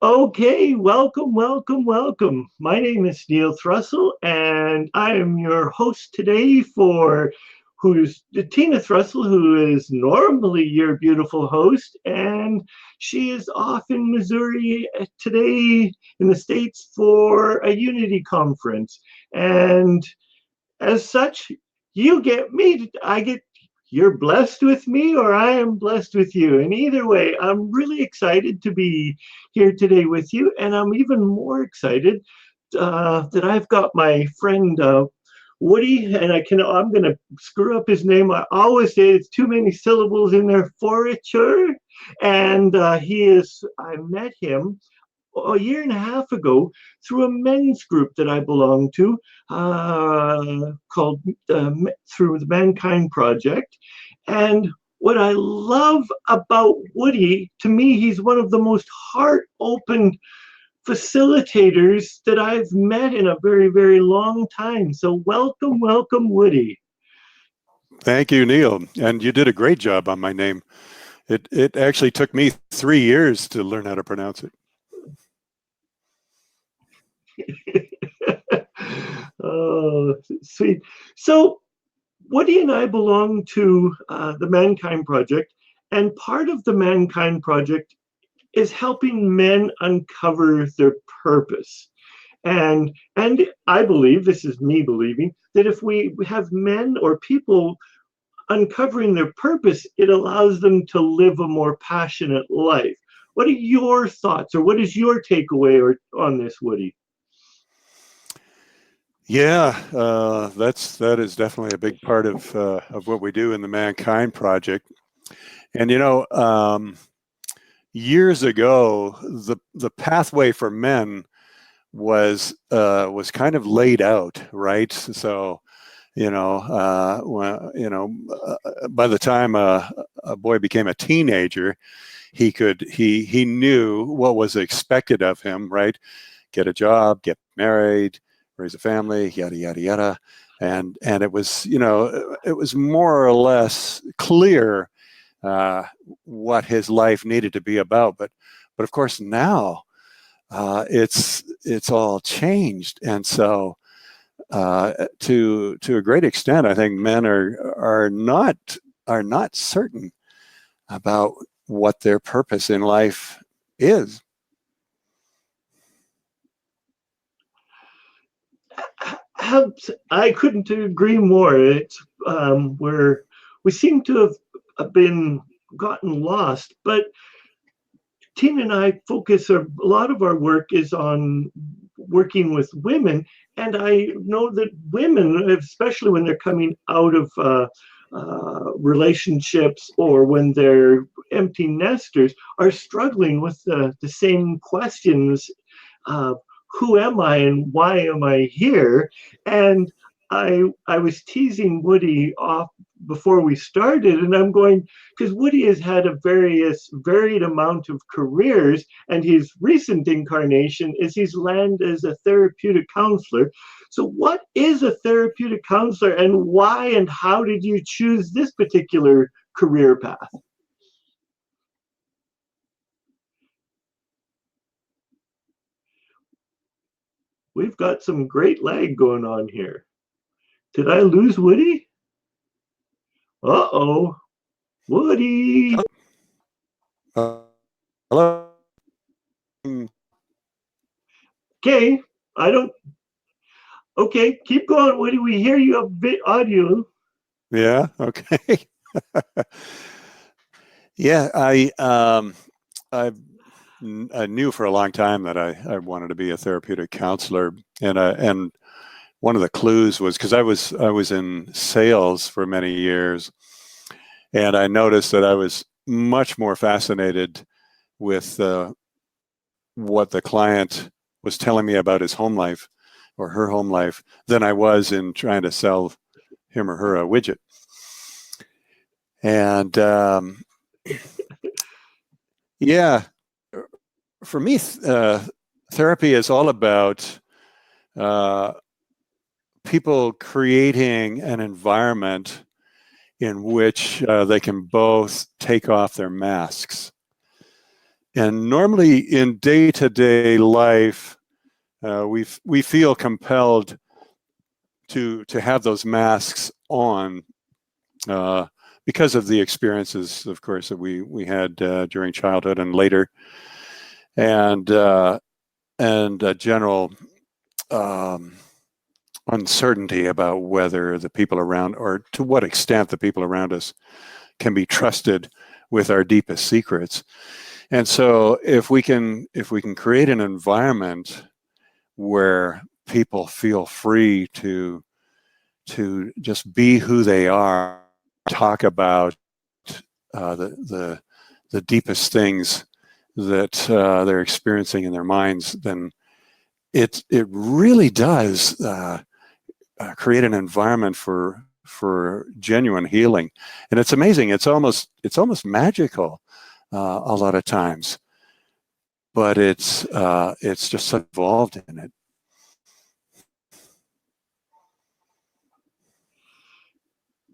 Okay, welcome, welcome, welcome. My name is Neil Thrussell, and I am your host today for who's Tina Thrussell, who is normally your beautiful host, and she is off in Missouri today in the States for a Unity conference. And as such, you get me. I get you're blessed with me, or I am blessed with you. And either way, I'm really excited to be here today with you, and I'm even more excited that I've got my friend Woody, and I'm going to screw up his name. I always say it's too many syllables in there. Forrieter, and I met him a year and a half ago through a men's group that I belong to called through the Mankind Project. And what I love about Woody, to me, he's one of the most heart open facilitators that I've met in a very, very long time. So welcome, welcome, Woody. Thank you, Neil. And you did a great job on my name. It actually took me 3 years to learn how to pronounce it. Oh, sweet. So Woody and I belong to the Mankind Project, and part of the Mankind Project is helping men uncover their purpose. And I believe, this is me believing, that if we have men or people uncovering their purpose, it allows them to live a more passionate life. What are your thoughts, or what is your takeaway on this, Woody? Yeah, that is definitely a big part of what we do in the Mankind Project. And years ago, the pathway for men was kind of laid out, right? So, by the time a boy became a teenager, he knew what was expected of him, right? Get a job, get married, raise a family, yada yada yada, and it was it was more or less clear what his life needed to be about. But of course now it's all changed, and so to a great extent, I think men are not certain about what their purpose in life is. I couldn't agree more. It's where we seem to have been gotten lost, but Tina and I focus a lot of our work is on working with women, and I know that women, especially when they're coming out of relationships or when they're empty nesters, are struggling with the same questions. Who am I and why am I here? And I was teasing Woody off before we started, and I'm going, because Woody has had a varied amount of careers, and his recent incarnation is he's landed as a therapeutic counselor. So what is a therapeutic counselor, and why and how did you choose this particular career path? We've got some great lag going on here. Did I lose Woody? Uh-oh. Woody. Hello. Okay. I don't. Okay, keep going, Woody. We hear you a bit audio. Yeah. Okay. Yeah. I knew for a long time that I wanted to be a therapeutic counselor, and one of the clues was because I was in sales for many years, and I noticed that I was much more fascinated with what the client was telling me about his home life or her home life than I was in trying to sell him or her a widget. And yeah, for me, therapy is all about people creating an environment in which they can both take off their masks normally in day-to-day life, we feel compelled to have those masks on because of the experiences, of course, that we had during childhood and later, and general uncertainty about whether the people around, or to what extent the people around us, can be trusted with our deepest secrets. And so if we can create an environment where people feel free to just be who they are, talk about the deepest things that they're experiencing in their minds, then it really does create an environment for genuine healing. And it's amazing. It's almost magical a lot of times, but it's just so involved in it.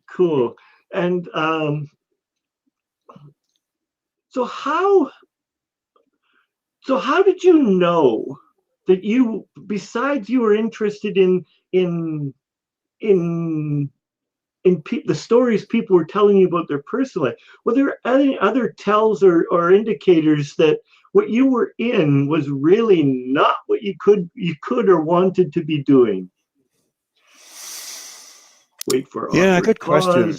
Cool. And so how did you know that you, besides you were interested in the stories people were telling you about their personal life, were there any other tells or indicators that what you were in was really not what you could or wanted to be doing? Wait for awkward good pause. question.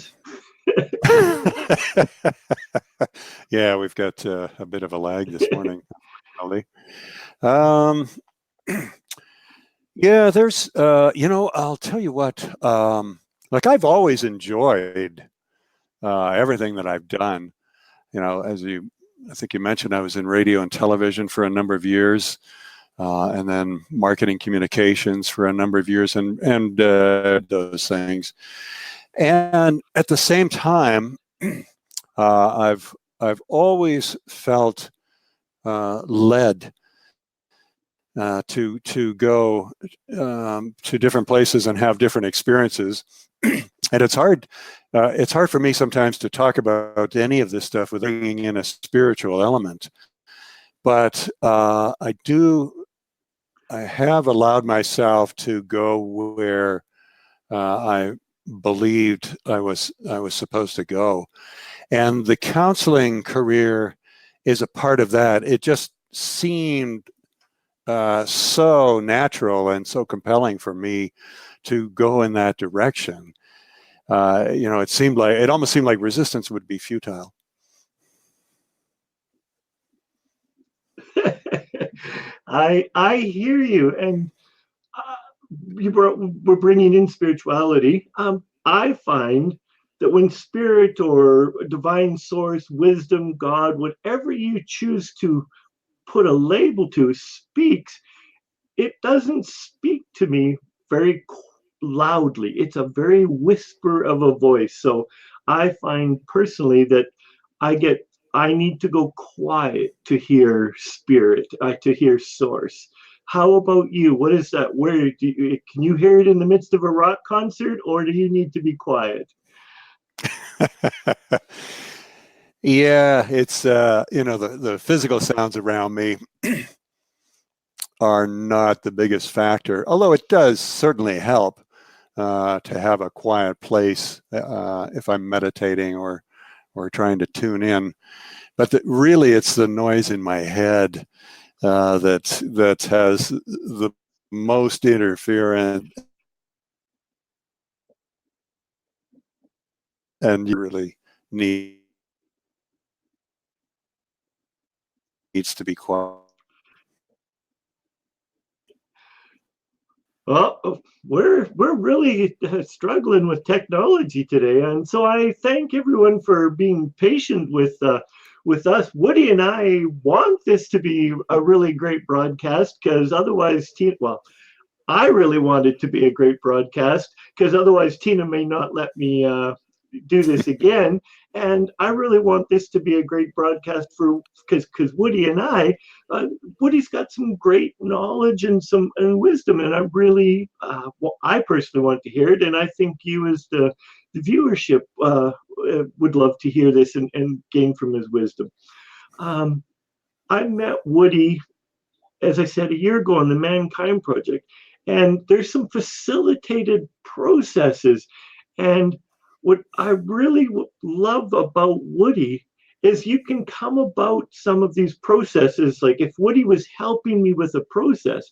Yeah, we've got a bit of a lag this morning. Yeah, there's I'll tell you what, like, I've always enjoyed everything that I've done. I think you mentioned, I was in radio and television for a number of years, and then marketing communications for a number of years, and those things. And at the same time, I've always felt led to go to different places and have different experiences. And it's hard for me sometimes to talk about any of this stuff without bringing in a spiritual element. But I have allowed myself to go where I believed I was supposed to go. And the counseling career is a part of that. It just seemed so natural and so compelling for me to go in that direction. It almost seemed like resistance would be futile. I hear you, and we're bringing in spirituality. I find that when spirit or divine source, wisdom, God, whatever you choose to put a label to, speaks, it doesn't speak to me very loudly. It's a very whisper of a voice. So I find personally that I need to go quiet to hear spirit, to hear source. How about you? What is that? Can you hear it in the midst of a rock concert, or do you need to be quiet? Yeah, it's the physical sounds around me are not the biggest factor, although it does certainly help to have a quiet place if I'm meditating or trying to tune in. But really, it's the noise in my head that has the most interference, and you really needs to be quiet. Well, we're really struggling with technology today, and so I thank everyone for being patient with us. Woody and I want this to be a really great broadcast, because otherwise, I really want it to be a great broadcast, because otherwise Tina may not let me do this again. And I really want this to be a great broadcast because Woody and Woody's got some great knowledge and wisdom, and I personally want to hear it, and I think you as the viewership would love to hear this and gain from his wisdom. I met Woody, as I said, a year ago on the Mankind Project, and there's some facilitated processes. And what I really love about Woody is you can come about some of these processes. Like if Woody was helping me with a process,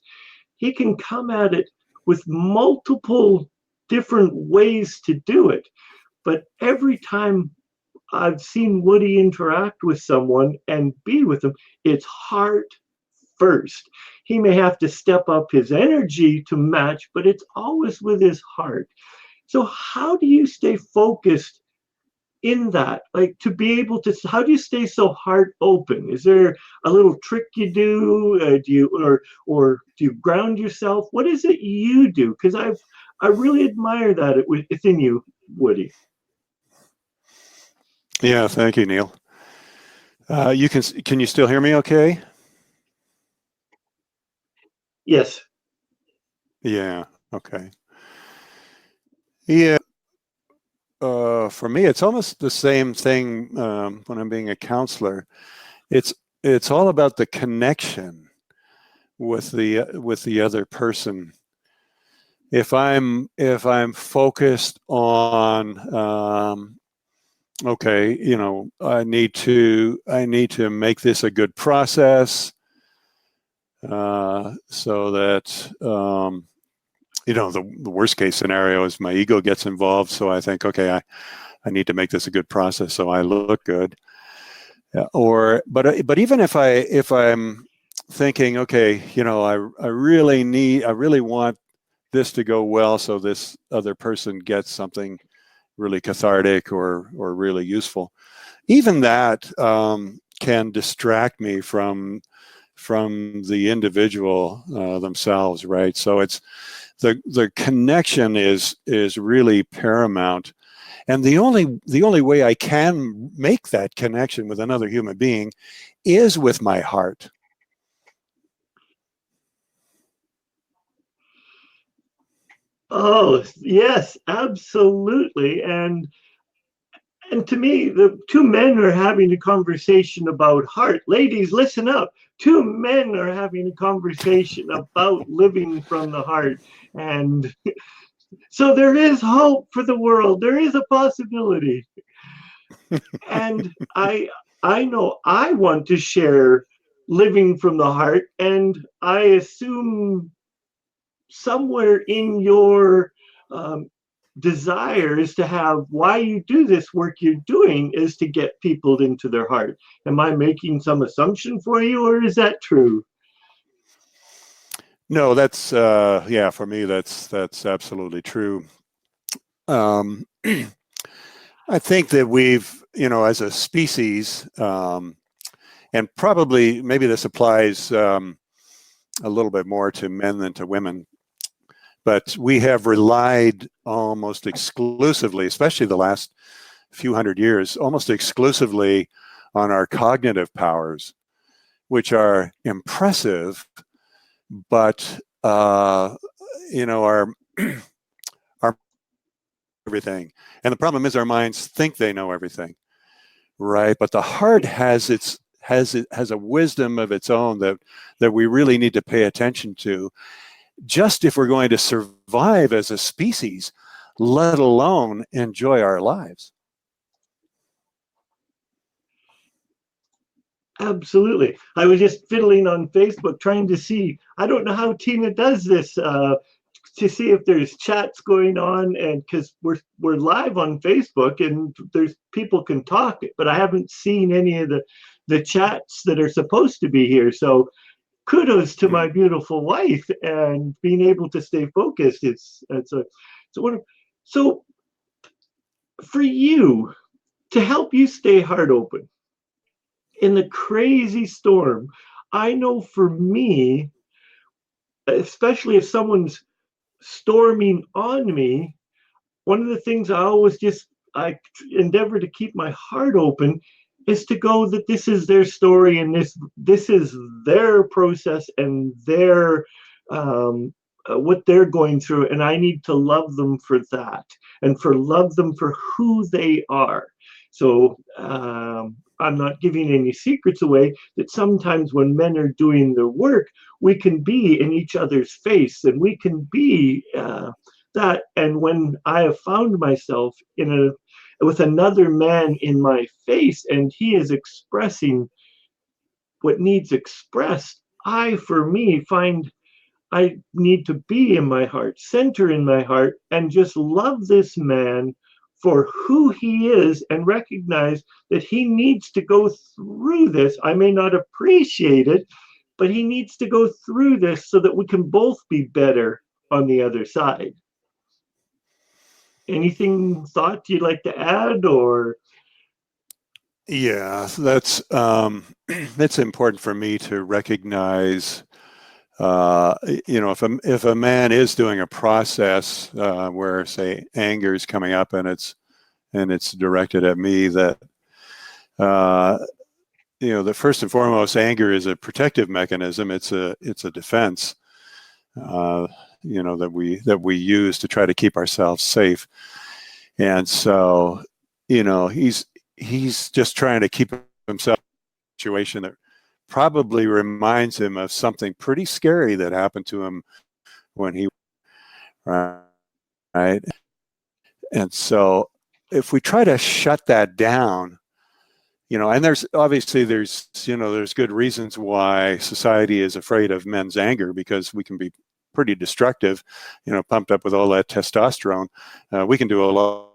he can come at it with multiple different ways to do it. But every time I've seen Woody interact with someone and be with them, it's heart first. He may have to step up his energy to match, but it's always with his heart. So, how do you stay focused in that? Like to be able to, how do you stay so heart open? Is there a little trick you do? Do you or do you ground yourself? What is it you do? Because I really admire that within you, Woody. Yeah, thank you, Neil. Can you still hear me okay? Yes. Yeah, okay. Yeah, for me, it's almost the same thing when I'm being a counselor. It's all about the connection with the other person. If I'm focused on okay, I need to make this a good process so that the worst case scenario is my ego gets involved. So I think, okay, I need to make this a good process so I look good. But even if I'm thinking, okay, I really want this to go well, so this other person gets something really cathartic or really useful. Even that can distract me from the individual themselves, right? So it's the connection is really paramount, and the only way I can make that connection with another human being is with my heart. Oh, yes, absolutely. And to me, the two men are having a conversation about heart. Ladies, listen up. Two men are having a conversation about living from the heart. And so there is hope for the world. There is a possibility. And I know I want to share living from the heart, and I assume somewhere in your um, desires to have why you do this work you're doing is to get people into their heart. Am I making some assumption for you, or is that true? No, that's yeah, for me that's absolutely true. I think that we've, as a species, and probably maybe this applies a little bit more to men than to women, but we have relied almost exclusively, especially the last few hundred years, almost exclusively on our cognitive powers, which are impressive, but our our everything. And the problem is our minds think they know everything, right? But the heart has a wisdom of its own that we really need to pay attention to, just if we're going to survive as a species, let alone enjoy our lives. Absolutely. I was just fiddling on Facebook trying to see. I don't know how Tina does this to see if there's chats going on, and because we're live on Facebook and there's people can talk, but I haven't seen any of the chats that are supposed to be here. So kudos to my beautiful wife and being able to stay focused. So for you, to help you stay heart open in the crazy storm, I know for me, especially if someone's storming on me, one of the things I endeavor to keep my heart open is to go that this is their story and this is their process and their what they're going through, and I need to love them for that and for love them for who they are. So I'm not giving any secrets away, that sometimes when men are doing their work, we can be in each other's face, and we can be that. And when I have found myself with another man in my face, and he is expressing what needs expressed, I, for me, find I need to be in my heart, center in my heart, and just love this man for who he is, and recognize that he needs to go through this. I may not appreciate it, but he needs to go through this so that we can both be better on the other side. Anything thought you'd like to add, or? Yeah, that's it's important for me to recognize, if a man is doing a process where, say, anger is coming up and it's directed at me, that that first and foremost, anger is a protective mechanism. It's a defense, that we use to try to keep ourselves safe. And so, he's just trying to keep himself in a situation that probably reminds him of something pretty scary that happened to him when he, right? And so if we try to shut that down, and there's good reasons why society is afraid of men's anger, because we can be pretty destructive, pumped up with all that testosterone. We can do a lot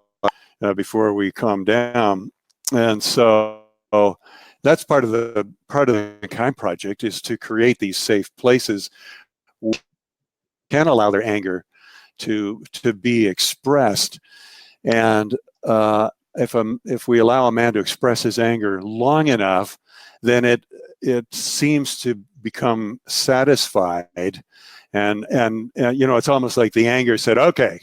before we calm down. And so that's part of the Kind Project, is to create these safe places where we can allow their anger to be expressed. And if we allow a man to express his anger long enough, then it seems to become satisfied, and it's almost like the anger said, okay,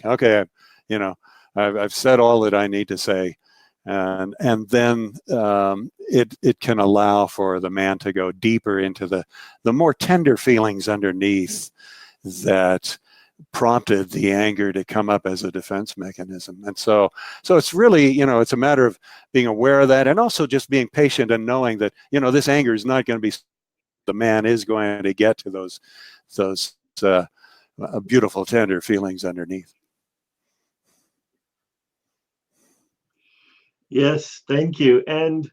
I've said all that I need to say. And then it can allow for the man to go deeper into the more tender feelings underneath that prompted the anger to come up as a defense mechanism. And so it's really, it's a matter of being aware of that, and also just being patient and knowing that, this anger is not going to be, the man is going to get to those beautiful, tender feelings underneath. Yes, thank you. And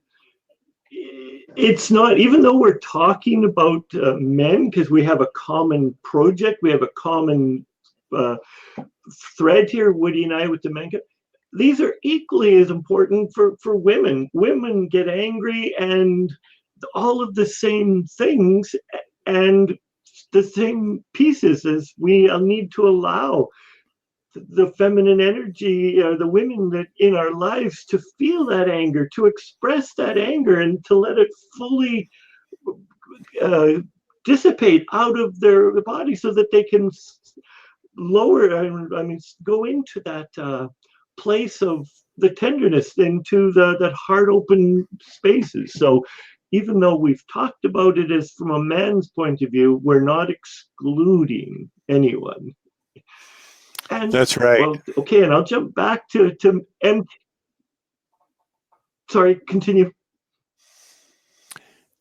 it's not, even though we're talking about men, because we have a common project, we have a common thread here, Woody and I, with the men. These are equally as important for women. Women get angry and all of the same things and the same pieces, as we need to allow the feminine energy, the women that in our lives, to feel that anger, to express that anger, and to let it fully dissipate out of their body, so that they can lower, go into that place of the tenderness, into that heart open spaces. So even though we've talked about it as from a man's point of view, we're not excluding anyone. And that's right. Well, okay, and I'll jump back to sorry, continue.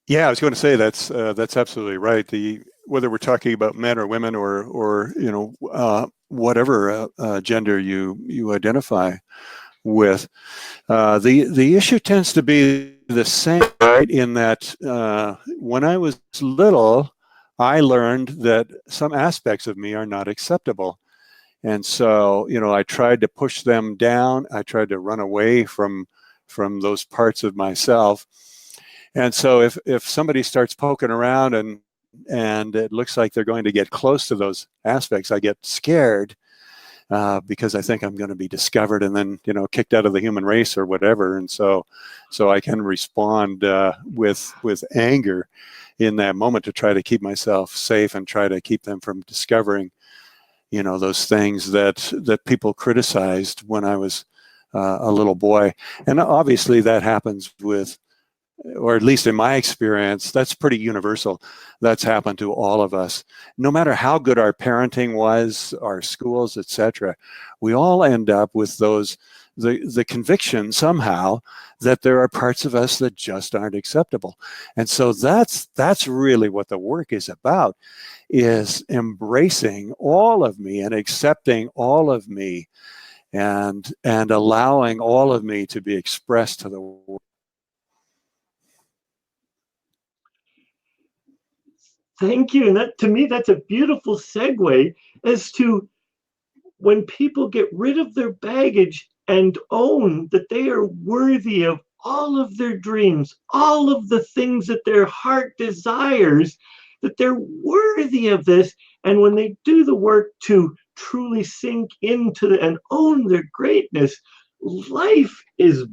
Yeah, I was going to say that's absolutely right. Whether we're talking about men or women, or whatever gender you identify with, the issue tends to be the same, right? In that when I was little, I learned that some aspects of me are not acceptable. And so, I tried to push them down. I tried to run away from those parts of myself. And so if somebody starts poking around and it looks like they're going to get close to those aspects, I get scared because I think I'm going to be discovered and then, kicked out of the human race or whatever. And so I can respond with anger in that moment to try to keep myself safe and try to keep them from discovering those things that people criticized when I was a little boy. And obviously that happens with, or at least in my experience, that's pretty universal. That's happened to all of us. No matter how good our parenting was, our schools, etc., we all end up with those the conviction somehow that there are parts of us that just aren't acceptable. And so that's really what the work is about, is embracing all of me and accepting all of me, and allowing all of me to be expressed to the world. Thank you. And that, to me, that's a beautiful segue as to when people get rid of their baggage and own that they are worthy of all of their dreams, all of the things that their heart desires, that they're worthy of this. And when they do the work to truly sink into and own their greatness, life is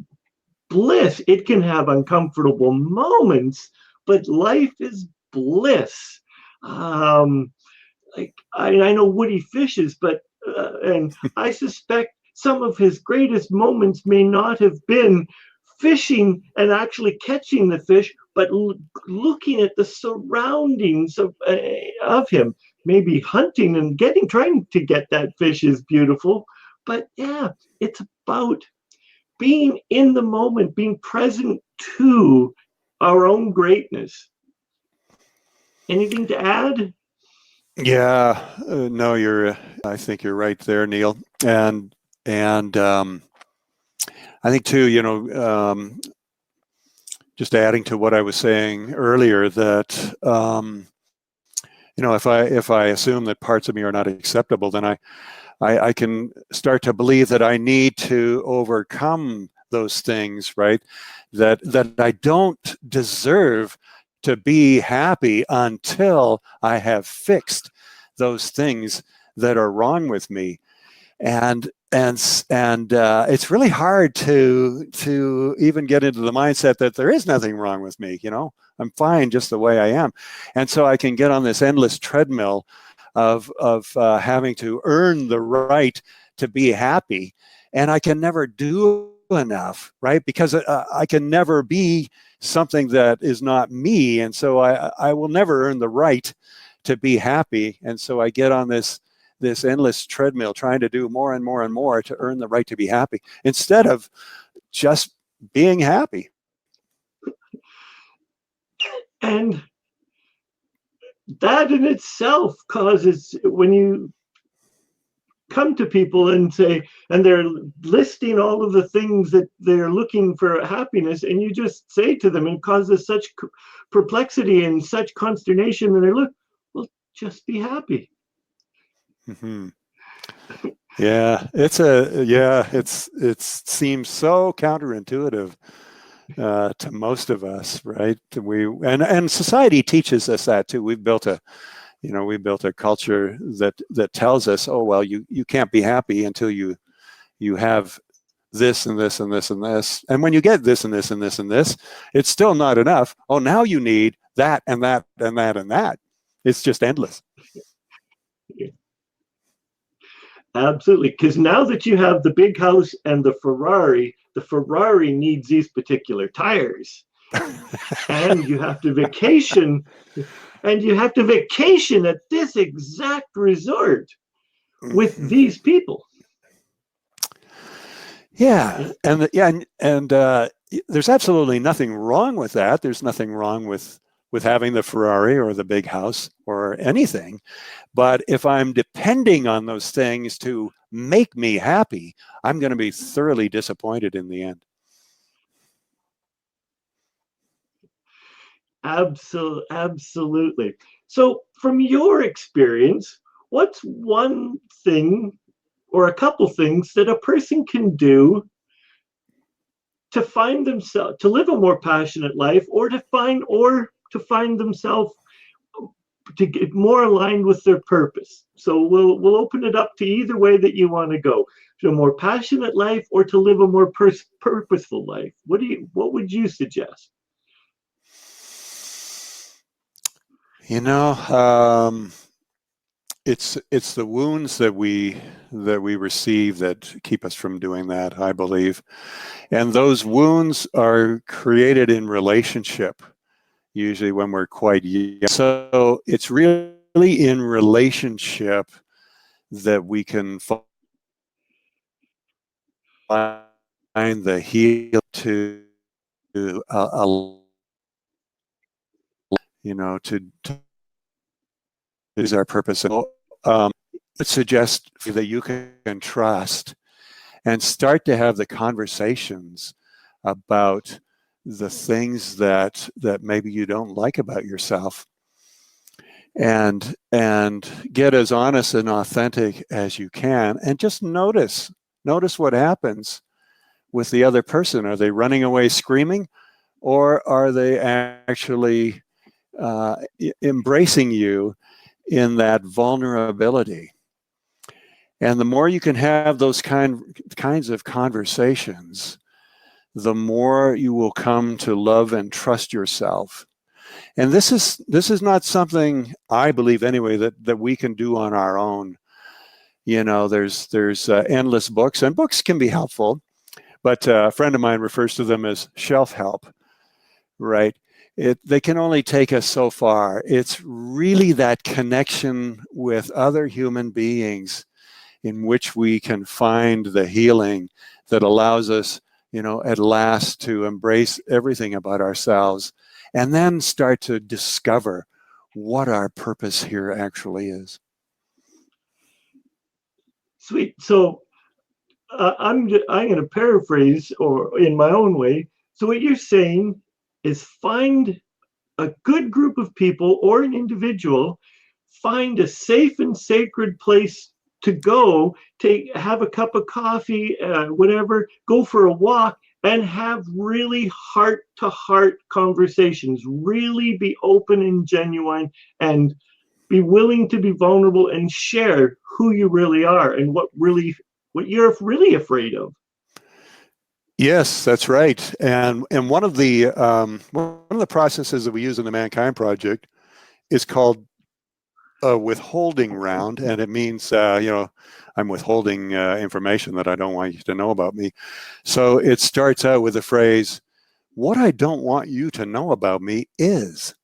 bliss. It can have uncomfortable moments, but life is bliss. Like I know Woody fishes, but and I suspect some of his greatest moments may not have been fishing and actually catching the fish, but looking at the surroundings of him. Maybe hunting and trying to get that fish is beautiful, but yeah, it's about being in the moment, being present to our own greatness. Anything to add? Yeah, no, I think you're right there, Neil. And I think too, just adding to what I was saying earlier, that if I assume that parts of me are not acceptable, then I can start to believe that I need to overcome those things, right? That I don't deserve to be happy until I have fixed those things that are wrong with me. And it's really hard to even get into the mindset that there is nothing wrong with me. I'm fine just the way I am. And so I can get on this endless treadmill of having to earn the right to be happy, and I can never do enough, right? Because I can never be something that is not me, and so I will never earn the right to be happy. And so I get on this endless treadmill trying to do more and more and more to earn the right to be happy, instead of just being happy. And that in itself causes, when you come to people and say, and they're listing all of the things that they're looking for happiness, and you just say to them, and causes such perplexity and such consternation, and they look, well, just be happy. Mm-hmm. Yeah, it seems so counterintuitive to most of us, right? And society teaches us that too. We built a culture that tells us, oh well, you can't be happy until you have this and this and this and this, and when you get this and this and this and this, it's still not enough. Oh, now you need that and that and that and that. It's just endless. Absolutely, because now that you have the big house and the Ferrari needs these particular tires. And you have to vacation, at this exact resort with these people. Yeah, and there's absolutely nothing wrong with that. There's nothing wrong with having the Ferrari or the big house or anything. But if I'm depending on those things to make me happy, I'm going to be thoroughly disappointed in the end. Absolutely. So, from your experience, what's one thing or a couple things that a person can do to find themselves, to live a more passionate life, or to find themselves to get more aligned with their purpose? So we'll open it up to either way that you want to go, to a more passionate life or to live a more purposeful life. What would you suggest? It's the wounds that we receive that keep us from doing that, I believe. And those wounds are created in relationship, usually when we're quite young. So it's really in relationship that we can find the heel to to is our purpose. It suggests that you can trust and start to have the conversations about the things that maybe you don't like about yourself, and get as honest and authentic as you can, and just notice what happens with the other person. Are they running away screaming, or are they actually embracing you in that vulnerability? And the more you can have those kinds of conversations, the more you will come to love and trust yourself. And this is not something, I believe anyway, that we can do on our own. There's endless books, and books can be helpful, but a friend of mine refers to them as shelf help, right? They can only take us so far. It's really that connection with other human beings in which we can find the healing that allows us, at last, to embrace everything about ourselves, and then start to discover what our purpose here actually is. Sweet. So I'm going to paraphrase, or in my own way. So what you're saying is, find a good group of people or an individual, find a safe and sacred place to go, have a cup of coffee, whatever, go for a walk, and have really heart-to-heart conversations. Really be open and genuine, and be willing to be vulnerable and share who you really are and what you're really afraid of. Yes, that's right. And one of the processes that we use in the Mankind Project is called a withholding round, and it means I'm withholding information that I don't want you to know about me. So it starts out with the phrase, "What I don't want you to know about me is,"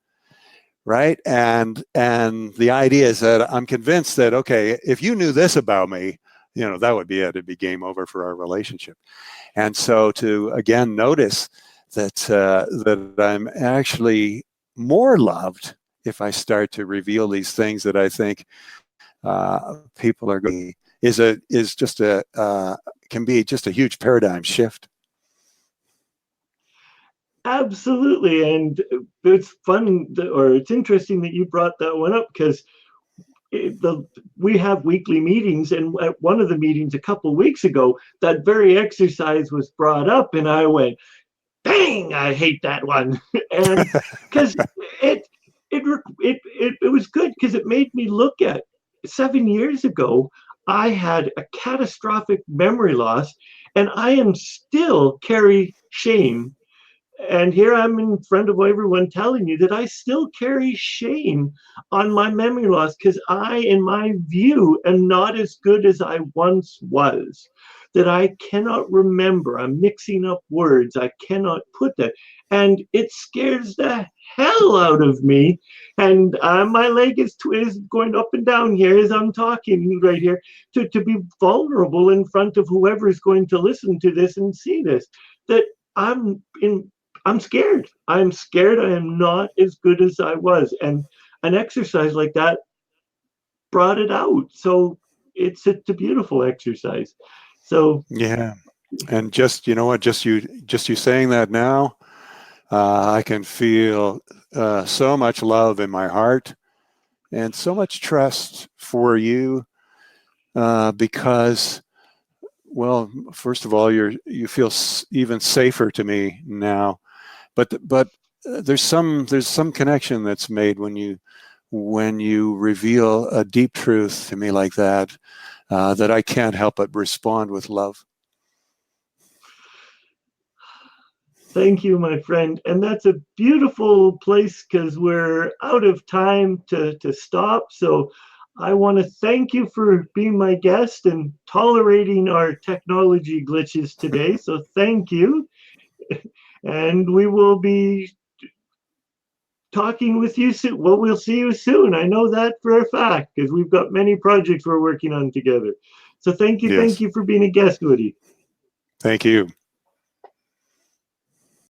right? And the idea is that I'm convinced that, okay, if you knew this about me, that would be it. It'd be game over for our relationship. And so to again notice that I'm actually more loved if I start to reveal these things that I think people are going can be just a huge paradigm shift. Absolutely. And it's fun, or it's interesting that you brought that one up, because we have weekly meetings, and at one of the meetings a couple of weeks ago, that very exercise was brought up, and I went, dang, I hate that one. And because it was good, because it made me look at 7 years ago, I had a catastrophic memory loss, and I am still carry shame. And here I'm in front of everyone telling you that I still carry shame on my memory loss, because I, in my view, am not as good as I once was. That I cannot remember. I'm mixing up words. I cannot put that. And it scares the hell out of me. And my leg is going up and down here as I'm talking right here, to be vulnerable in front of whoever is going to listen to this and see this. That I'm scared. I'm scared I am not as good as I was. And an exercise like that brought it out. So it's a beautiful exercise. So yeah. And just, just you saying that now, I can feel so much love in my heart and so much trust for you, because, well, first of all, you feel even safer to me now. But there's some connection that's made when you reveal a deep truth to me like that, that I can't help but respond with love. Thank you, my friend. And that's a beautiful place, because we're out of time to stop. So I want to thank you for being my guest and tolerating our technology glitches today. So thank you. And we will be talking with you soon. Well, we'll see you soon. I know that for a fact, because we've got many projects we're working on together. So thank you. Yes. Thank you for being a guest, Woody. Thank you.